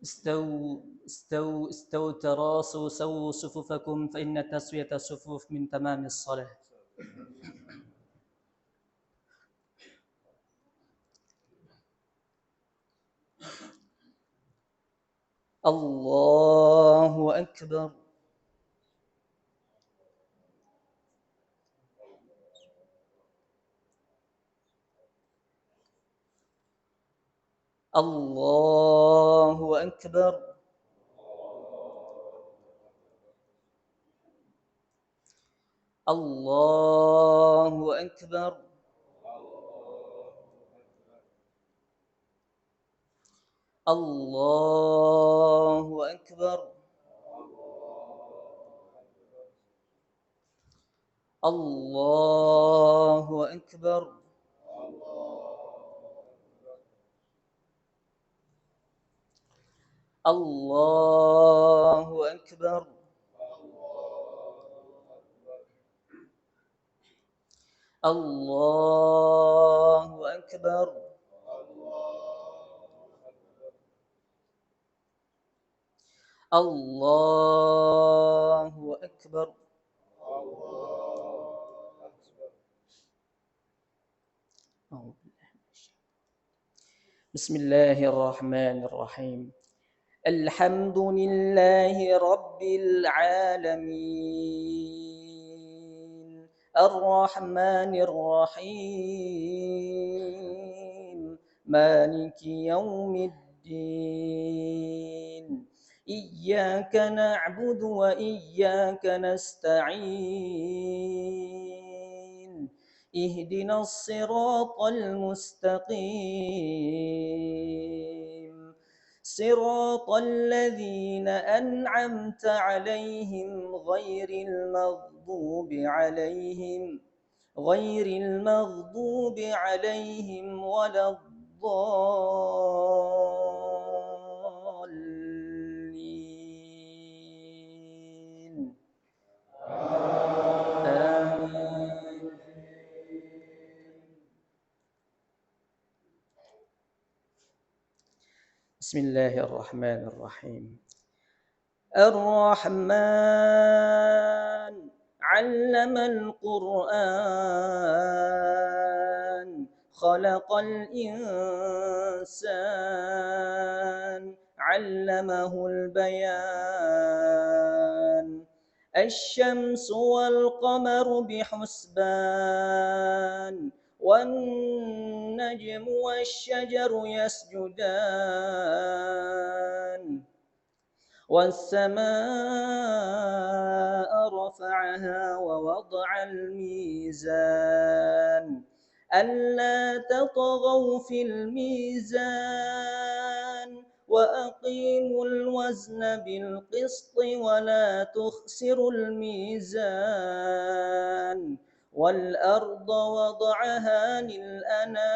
استووا تراصوا سووا صفوفكم فإن تسوية الصفوف من تمام الصلاة. الله أكبر. الله أكبر. الله أكبر. الله أكبر. الله أكبر. الله أكبر. الله أكبر. الله أكبر. بسم الله الرحمن الرحيم. الحمد لله رب العالمين الرحمن الرحيم مالك يوم الدين إياك نعبد وإياك نستعين اهدنا الصراط المستقيم صراط الذين أنعمت عليهم غير المغضوب عليهم ولا الضالين. آمين. بسم الله الرحمن الرحيم. الرحمن علم القرآن خلق الإنسان علمه البيان الشمس والقمر بحسبان والنجم والشجر يسجدان والسماء رفعها ووضع الميزان ألا تطغوا في الميزان وأقيموا الوزن بالقسط ولا تخسروا الميزان والأرض وضعها للأنام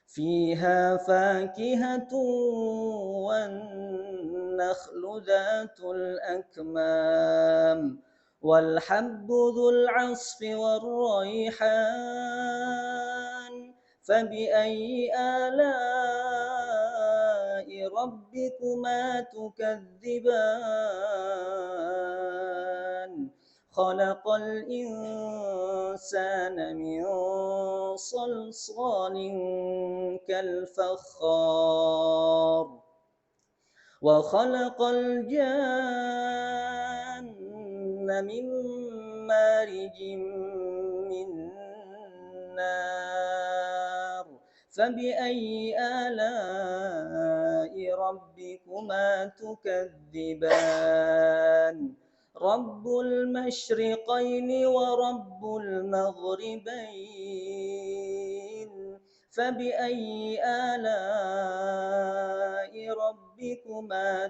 فيها فاكهة والنخل ذات الأكمام والحب ذو العصف والريحان فبأي آلاء ربكما تكذبان خلق الإنسان من صلصال كالفخار وخلق الجان من مارج من نار فبأي آلاء ربكما تكذبان رب المشرقين ورب المغربين فبأي آلاء ربكما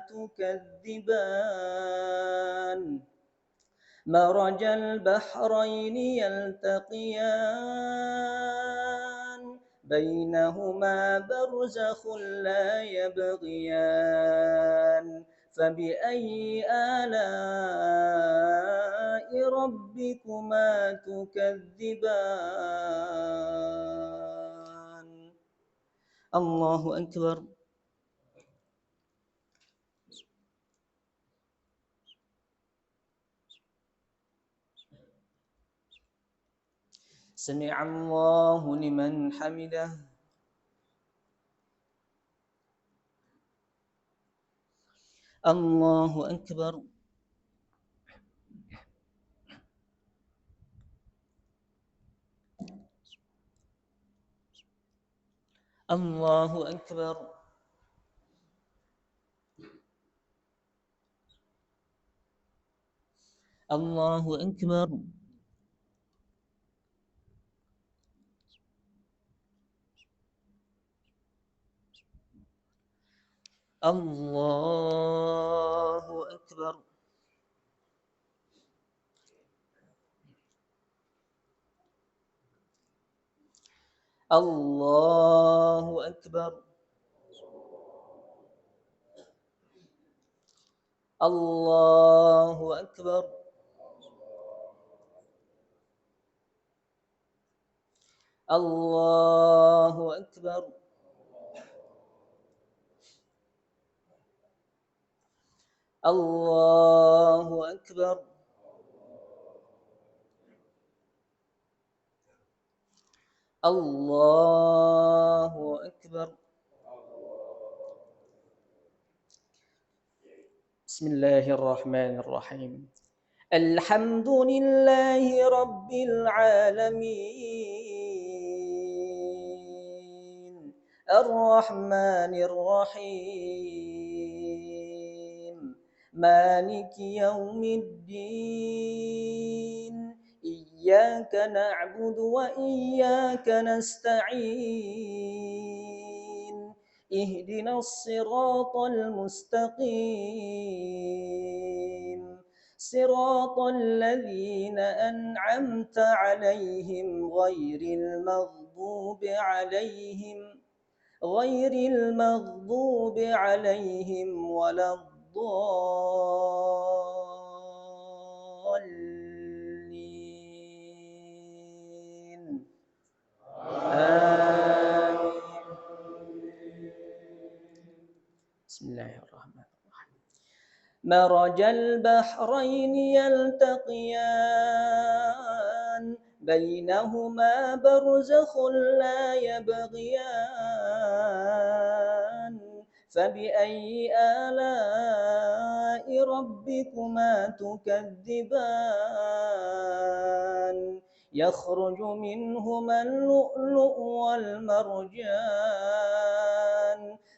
تكذبان مرج البحرين يلتقيان بينهما برزخ لا يبغيان فبأي آلاء ربكما تكذبان الله أكبر. سمع الله لمن حمده. الله أكبر. الله أكبر. الله أكبر. الله أكبر. الله أكبر. الله أكبر. الله أكبر. الله أكبر. الله أكبر. بسم الله الرحمن الرحيم. الحمد لله رب العالمين الرحمن الرحيم مالك يوم الدين إياك نعبد وإياك نستعين اهدنا الصراط المستقيم صراط الذين أنعمت عليهم غير المغضوب عليهم ولا الضالين آمين. بسم الله الرحمن الرحيم. مرج البحرين يلتقيان بينهما برزخ لا يبغيان فبأي آلاء ربكما تكذبان يخرج منهما اللؤلؤ والمرجان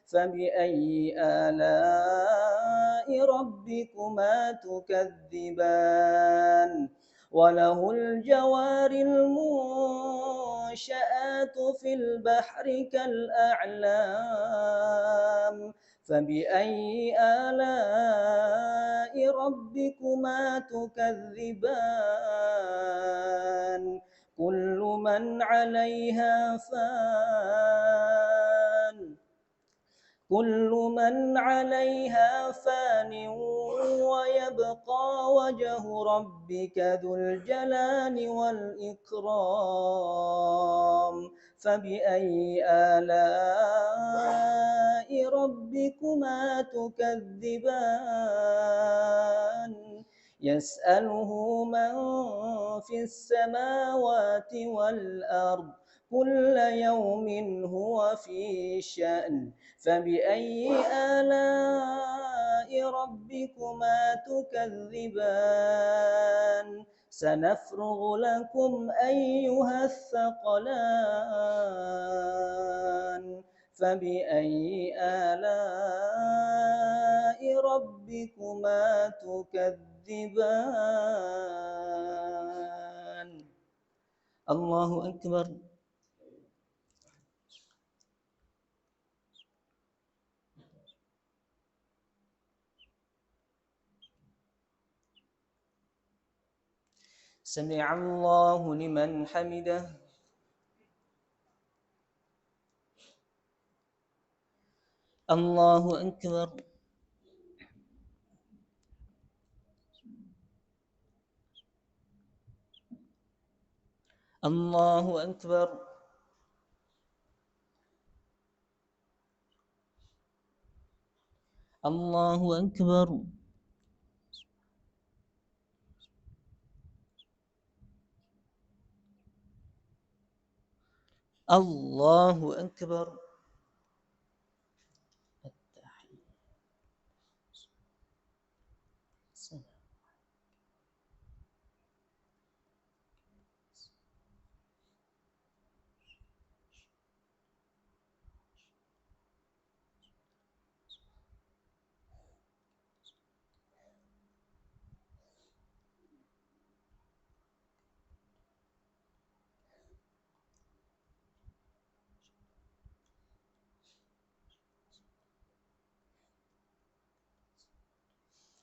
فبأي آلاء ربكما تكذبان وله الجوار المنشآت في البحر كالأعلام فبأي آلاء ربكما تكذبان كل من عليها فان ويبقى وجه ربك ذو الجلال والإكرام فبأي آلاء ربكما تكذبان يسأله من في السماوات والأرض كل يوم هو في شأن فبأي آلاء ربكما تكذبان سنفرغ لكم أيها الثقلان فبأي آلاء ربكما تكذبان الله أكبر. سمع الله لمن حمده. الله أكبر. الله أكبر. الله أكبر. الله أكبر.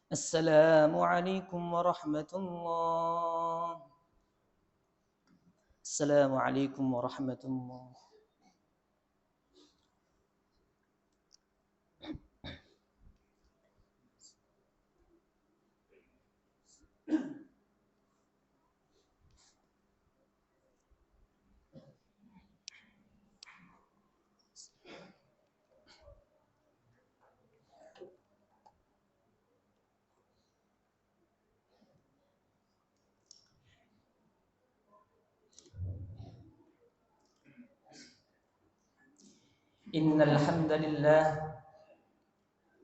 السلام عليكم ورحمة الله. السلام عليكم ورحمة الله. إن الحمد لله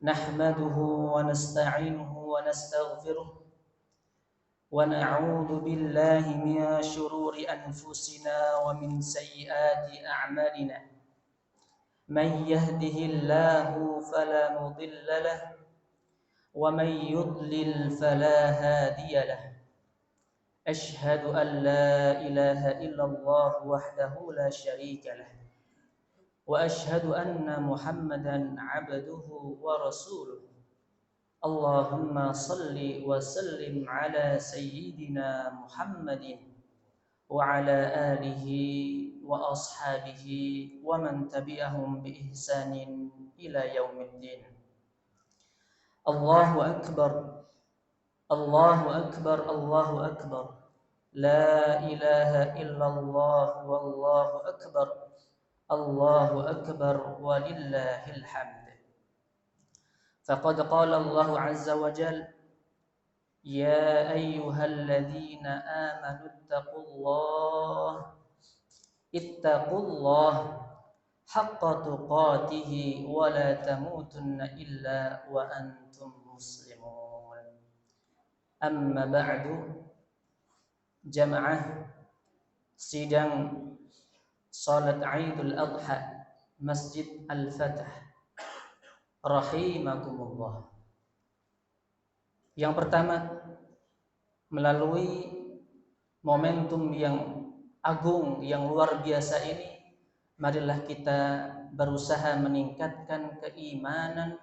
نحمده ونستعينه ونستغفره ونعوذ بالله من شرور أنفسنا ومن سيئات أعمالنا. من يهده الله فلا مضل له ومن يضلل فلا هادي له. أشهد أن لا إله إلا الله وحده لا شريك له وأشهد أن محمدا عبده ورسوله. اللهم صل وسلم على سيدنا محمد وعلى آله وأصحابه ومن تبعهم بإحسان إلى يوم الدين. الله أكبر. الله أكبر. الله أكبر. لا إله إلا الله والله أكبر. الله أكبر ولله الحمد. فقد قال الله عز وجل: يا أيها الذين آمنوا اتقوا الله حق تقاته ولا تموتن إلا وأنتم مسلمون. أما بعد. Jamaah sidang salat Idul Adha Masjid Al-Fatah rahimakumullah. Yang pertama, melalui momentum yang agung, yang luar biasa ini, marilah kita berusaha meningkatkan keimanan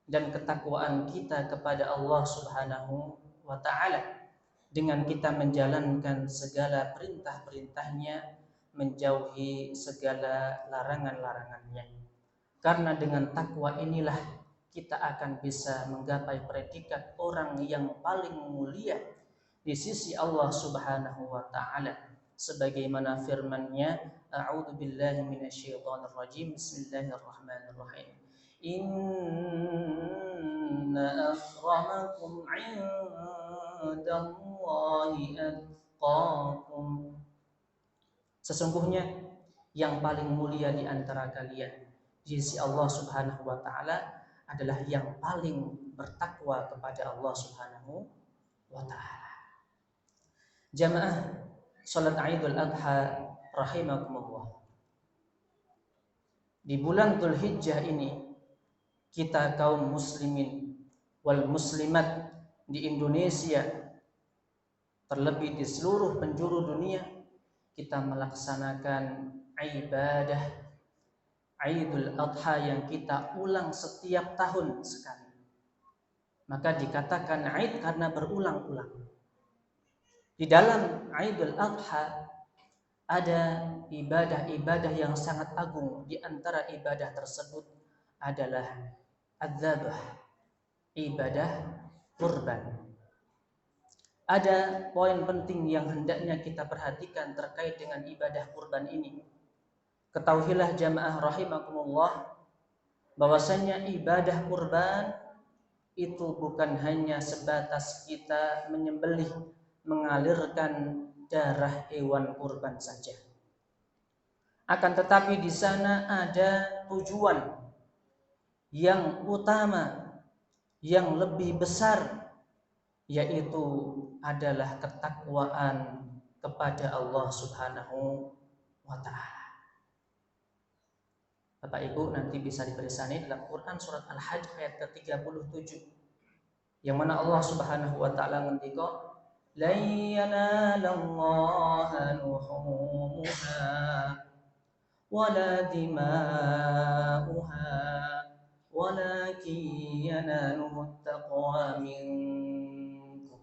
dan ketakwaan kita kepada Allah Subhanahu wa ta'ala dengan kita menjalankan segala perintah-perintahnya, menjauhi segala larangan-larangannya. Karena dengan takwa inilah kita akan bisa menggapai predikat orang yang paling mulia di sisi Allah Subhanahu wa ta'ala, sebagaimana firman-Nya, a'udzu billahi minasyaitonir rajim, bismillahirrahmanirrahim. Inna akramakum 'indallahi atqakum. Sesungguhnya yang paling mulia di antara kalian di sisi Allah Subhanahu wa ta'ala adalah yang paling bertakwa kepada Allah Subhanahu wa ta'ala. Jamaah salat Idul Adha rahimakumullah. Di bulan Dzulhijjah ini kita kaum muslimin wal muslimat di Indonesia, terlebih di seluruh penjuru dunia, kita melaksanakan ibadah Idul Adha yang kita ulang setiap tahun sekali. Maka dikatakan Id karena berulang-ulang. Di dalam Idul Adha ada ibadah-ibadah yang sangat agung. Di antara ibadah tersebut adalah adzabah, ibadah kurban. Ada poin penting yang hendaknya kita perhatikan terkait dengan ibadah kurban ini. Ketahuilah jamaah rahimakumullah bahwasanya ibadah kurban itu bukan hanya sebatas kita menyembelih, mengalirkan darah hewan kurban saja. Akan tetapi di sana ada tujuan yang utama, yang lebih besar, yaitu adalah ketakwaan kepada Allah Subhanahu wa Ta'ala. Bapak Ibu nanti bisa diperisani dalam Quran surat Al-Hajj ayat ke-37, yang mana Allah Subhanahu wa Ta'ala ngendika, "Lan yanalallaha luhumuha wala dima'uha walakin yanaluhu taqwa minkum."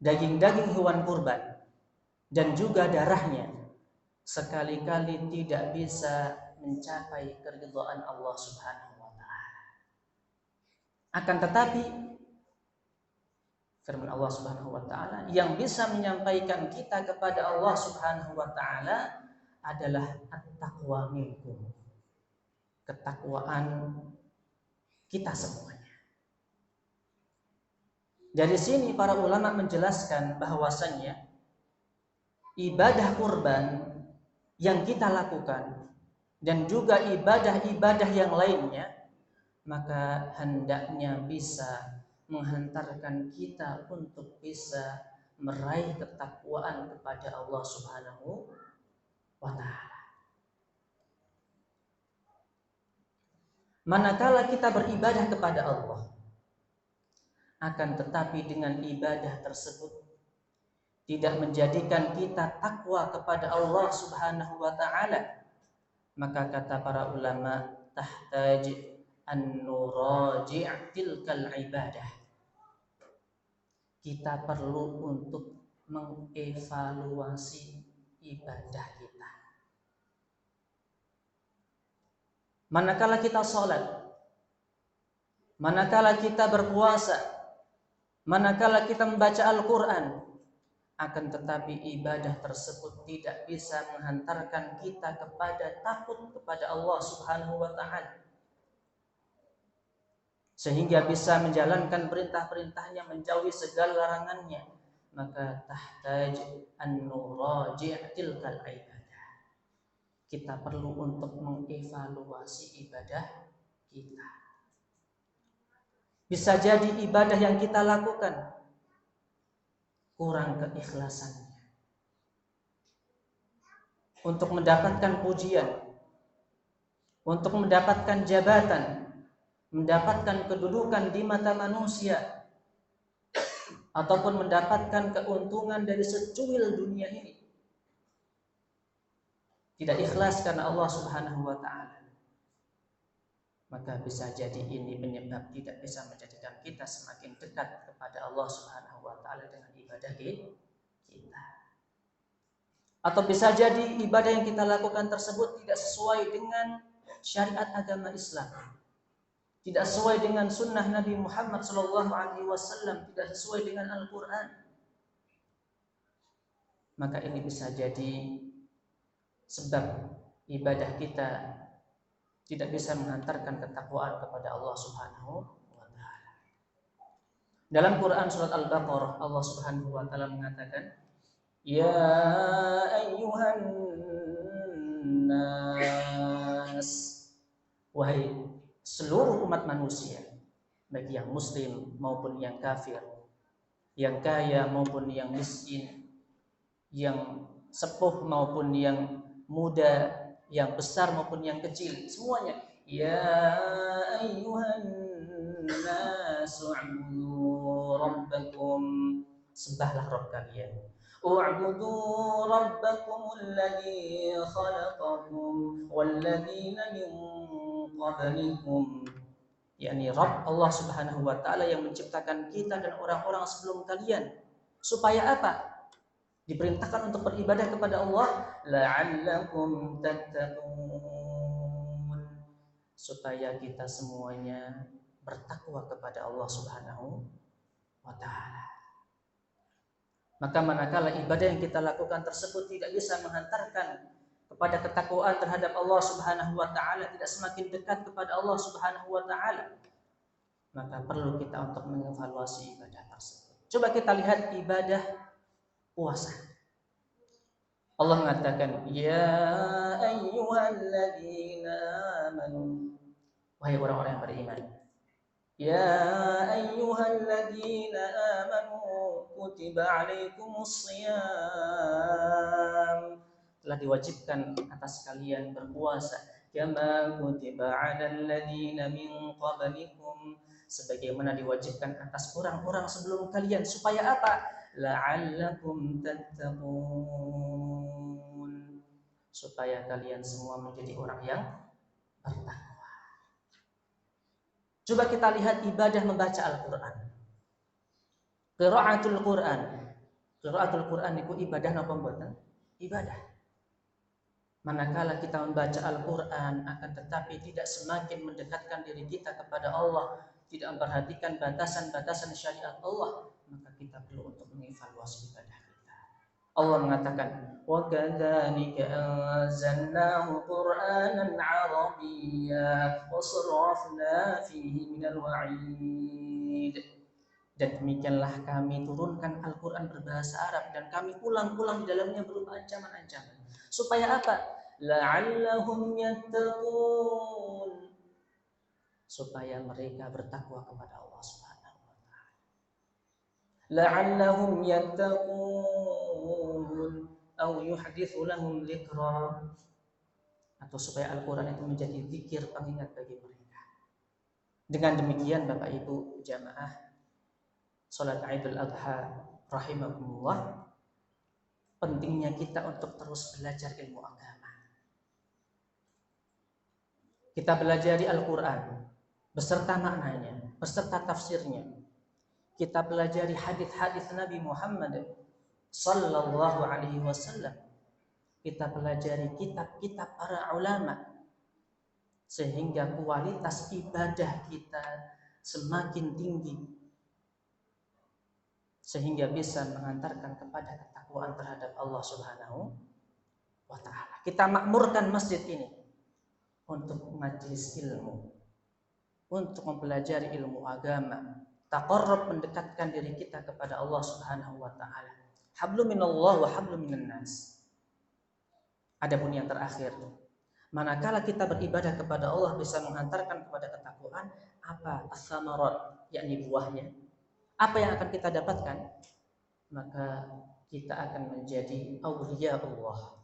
Daging-daging hewan kurban dan juga darahnya sekali-kali tidak bisa mencapai keridhaan Allah Subhanahu wa Ta'ala. Akan tetapi firman Allah Subhanahu wa Ta'ala, yang bisa menyampaikan kita kepada Allah Subhanahu wa Ta'ala adalah at-taqwa minkum, ketakwaan kita semuanya. Dari sini para ulama menjelaskan bahwasannya ibadah kurban yang kita lakukan dan juga ibadah-ibadah yang lainnya, maka hendaknya bisa menghantarkan kita untuk bisa meraih ketakwaan kepada Allah Subhanahu wa Ta'ala. Manakala kita beribadah kepada Allah, akan tetapi dengan ibadah tersebut tidak menjadikan kita takwa kepada Allah Subhanahu wa Ta'ala, maka kata para ulama, tahtaj an nuraji' tilkal ibadah. Kita perlu untuk mengevaluasi ibadah kita. Manakala kita sholat, manakala kita berpuasa, manakala kita membaca Al-Quran, akan tetapi ibadah tersebut tidak bisa menghantarkan kita kepada takut kepada Allah Subhanahu wa Ta'ala, sehingga bisa menjalankan perintah-perintahnya, menjauhi segala larangannya, maka tahtaj an nuraji' tilkal ibadah. Kita perlu untuk mengevaluasi ibadah kita. Bisa jadi ibadah yang kita lakukan kurang keikhlasannya untuk mendapatkan pujian, untuk mendapatkan jabatan, mendapatkan kedudukan di mata manusia, ataupun mendapatkan keuntungan dari secuil dunia ini. Tidak ikhlas karena Allah Subhanahu wa Ta'ala, maka bisa jadi ini penyebab tidak bisa menjadikan kita semakin dekat kepada Allah Subhanahu wa Ta'ala dengan ibadah kita. Atau bisa jadi ibadah yang kita lakukan tersebut tidak sesuai dengan syariat agama Islam, tidak sesuai dengan sunnah Nabi Muhammad SAW, tidak sesuai dengan Al-Quran. Maka ini bisa jadi sebab ibadah kita tidak bisa menghantarkan ketakwaan kepada Allah Subhanahu wa Ta'ala. Dalam Quran surat Al-Baqarah, Allah Subhanahu wa Ta'ala mengatakan, "Ya ayyuhan nas," wahai seluruh umat manusia, baik yang muslim maupun yang kafir, yang kaya maupun yang miskin, yang sepuh maupun yang muda, yang besar maupun yang kecil, semuanya. Ya ayyuhan nasu u'budu rabbakum, sembahlah Rabb kalian. U'budu rabbakum alladhi khalaqakum walladzina min qablikum, yakni Rabb Allah Subhanahu wa Ta'ala yang menciptakan kita dan orang-orang sebelum kalian. Supaya apa? Diperintahkan untuk beribadah kepada Allah, la'allakum tattaqun, supaya kita semuanya bertakwa kepada Allah Subhanahu wa Ta'ala. Maka manakala ibadah yang kita lakukan tersebut tidak bisa menghantarkan kepada ketakwaan terhadap Allah Subhanahu wa taala, tidak semakin dekat kepada Allah Subhanahu wa taala, maka perlu kita untuk mengevaluasi ibadah tersebut. Coba kita lihat ibadah puasa. Allah mengatakan, "Ya ayyuhalladzina amanu." Wahai orang-orang yang beriman. Ya ayyuhalladzina amanu kutiba alaikumus shiyam. Telah diwajibkan atas kalian berpuasa. Kama kutiba alal ladzina min qablikum. Sebagaimana diwajibkan atas orang-orang sebelum kalian. Supaya apa? La'allakum tattaqun. Supaya kalian semua menjadi orang yang bertakwa. Coba kita lihat ibadah membaca Al-Quran. Qiraatul Quran. Qiraatul Quran itu ibadah napa mboten? Ibadah. Manakala kita membaca Al-Quran, akan tetapi tidak semakin mendekatkan diri kita kepada Allah, tidak memperhatikan batasan-batasan syariat Allah, maka kita perlu untuk mengevaluasi ibadah kita. Allah mengatakan, wa kadzalika anzalnahu Qur'anan 'arabiyyan wa sarrafna fihi minal wa'id. Dan demikianlah kami turunkan Al-Qur'an berbahasa Arab dan kami ulang-ulang di dalamnya berupa ancaman-ancaman. Supaya apa? La'allahum yattaqun. Supaya mereka bertakwa kepada Allah Subhanahu wa taala. La'allahum yattaqun aw yuhditsu lahum dzikra, atau supaya Al-Qur'an itu menjadi zikir pengingat bagi mereka. Dengan demikian Bapak Ibu jamaah salat Idul Adha rahimakumullah, pentingnya kita untuk terus belajar ilmu agama. Kita pelajari Al-Qur'an beserta maknanya, beserta tafsirnya. Kita pelajari hadis-hadis Nabi Muhammad sallallahu alaihi wasallam. Kita pelajari kitab-kitab para ulama sehingga kualitas ibadah kita semakin tinggi, sehingga bisa mengantarkan kepada ketakwaan terhadap Allah Subhanahu wa taala. Kita makmurkan masjid ini untuk majelis ilmu, untuk mempelajari ilmu agama, taqarrub, mendekatkan diri kita kepada Allah Subhanahu wa taala. Hablum minallah wa hablum minan nas. Adapun yang terakhir, manakala kita beribadah kepada Allah bisa mengantarkan kepada ketakwaan, apa as-samarat, yakni buahnya. Apa yang akan kita dapatkan? Maka kita akan menjadi auliya Allah,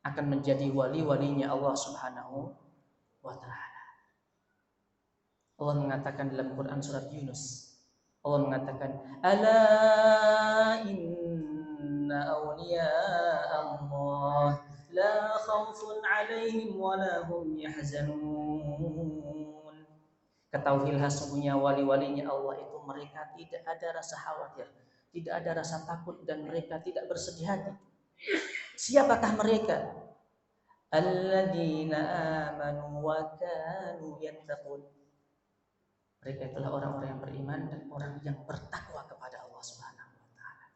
akan menjadi wali-walinya Allah Subhanahu wa taala. Allah mengatakan dalam Quran surat Yunus, Allah mengatakan, ala inna awliya Allah la khawfun alaihim wa la hum yahzanun. Ketahuilah sesungguhnya wali-walinya Allah itu mereka tidak ada rasa khawatir, tidak ada rasa takut, dan mereka tidak bersedih hati. Siapakah mereka? Alladzina amanu wa kanu yattaqun. Mereka itulah orang-orang yang beriman dan orang yang bertakwa kepada Allah Subhanahu wa taala.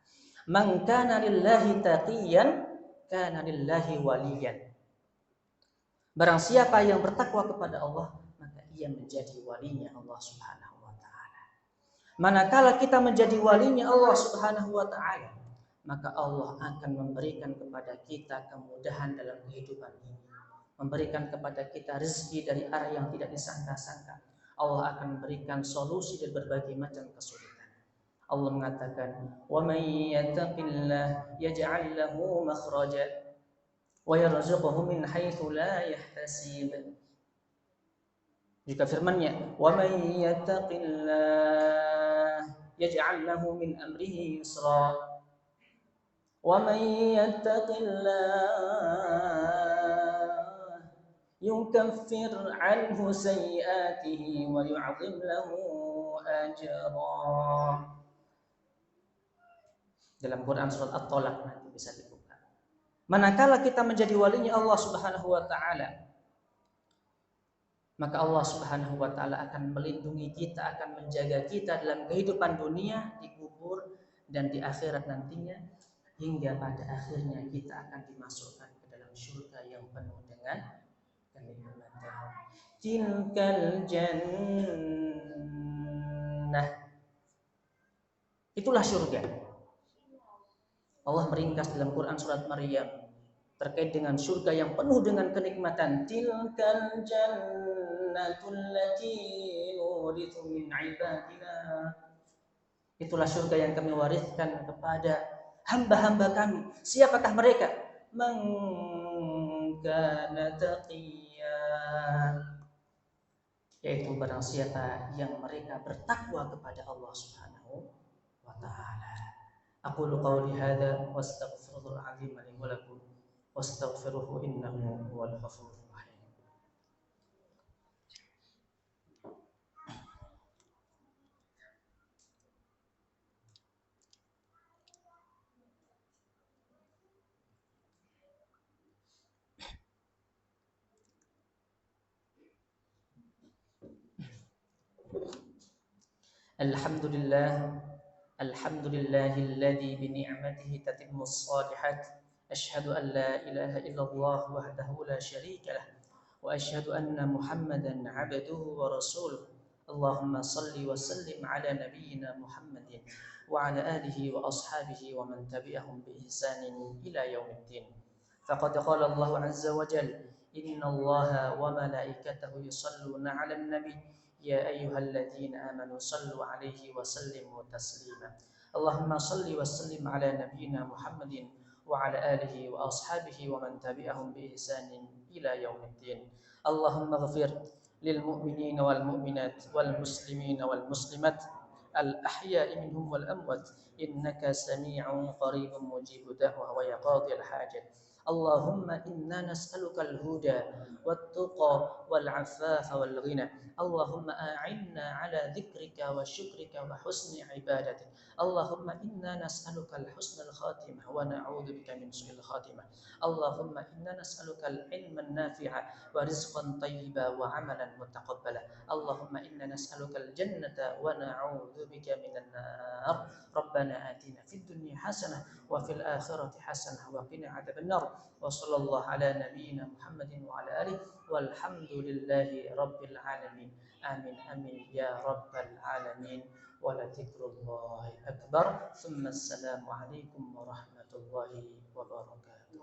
Man kana lillahi taqiyan kana lillahi waliyan. Barang siapa yang bertakwa kepada Allah, maka ia menjadi walinya Allah Subhanahu wa taala. Manakala kita menjadi walinya Allah Subhanahu wa taala, maka Allah akan memberikan kepada kita kemudahan dalam kehidupan ini, memberikan kepada kita rezeki dari arah yang tidak disangka-sangka. Allah akan memberikan solusi dari berbagai macam kesulitan. Allah mengatakan, "Wa may yattaqillah yaj'al lahu makhraja wa yarzuqhu min haitsu la yahtasib." Juga firman-Nya, "Wa may yattaqillah yaj'al lahu min amrihi yusra." Wa may yattaqillah yukaffir anhu sayyi'atihi wa yu'zim lahu ajra. Dalam Quran surat At-Talaq nanti bisa dibuka. Manakala kita menjadi walinya Allah Subhanahu wa taala, maka Allah Subhanahu wa taala akan melindungi kita, akan menjaga kita dalam kehidupan dunia, di kubur dan di akhirat nantinya, hingga pada akhirnya kita akan dimasukkan ke dalam surga yang penuh dengan kenikmatan. Tilkal jannah, itulah surga. Allah meringkas dalam Quran surat Maryam terkait dengan surga yang penuh dengan kenikmatan. Tilkal jannatul lati nurithu min ibadina, itulah surga yang kami wariskan kepada hamba-hamba kami. Siapakah mereka? Man kana taqiyya, yaitu barang siapa yang mereka bertakwa kepada Allah Subhanahu wa taala. Aqulu qawli hadza wastaghfirullahal azim li wa lakum wastaghfiruhu innahu huwal ghafurur rahim. Alhamdulillah, alhamdulillahilladzi bi ni'matihi tatimmus shalihat. Asyhadu an la ilaha illallah wahdahu la syarika lah wa asyhadu anna Muhammadan 'abduhu wa rasuluh. Allahumma shalli wa sallim ala nabiyyina Muhammadin wa ala alihi wa ashabihi wa man tabi'ahum bi ihsanin ila yaumiddin. Faqad qala Allah 'azza wa jalla, innallaha wa malaikatahu yusholluna 'alan nabiy ya ayyuhalladzina amanu shallu 'alaihi wa sallimu taslima. Allahumma shalli wa sallim ala nabiyyina Muhammadin wa ala alihi wa ashabihi wa man tabi'ahum bi ihsanin ila yaumiddin. Allahumma ighfir lil mu'minina wal mu'minat wal muslimina wal muslimat al ahya'i minhum wal amwat innaka sami'un qaribun mujibud da'wah wa yaqadil hajat. Allahumma inna nas'aluka al-huda wat-tuqa wal-'afafa wal-ghina. Allahumma a'inna 'ala dzikrika wa syukrika wa husni ibadatik. Allahumma inna nas'aluka al-husnal khatimah wa na'udzu bika min su'il khatimah. Allahumma inna nas'aluka al-'ilma an-nafi'a wa rizqan thayyiban wa 'amalan mutaqabbala. Allahumma inna nas'aluka al-jannata wa na'udzu bika minan nar. Rabbana atina fid dunya hasanah wa fil akhirati hasanah wa qina 'adzaban nar. Wa sallallahu ala nabiyyina Muhammadin wa ala alihi walhamdulillahi rabbil alamin. Amin amin ya rabbal alamin. Wa la dzikrullahi akbar. Tsumma assalamu alaikum warahmatullahi wabarakatuh.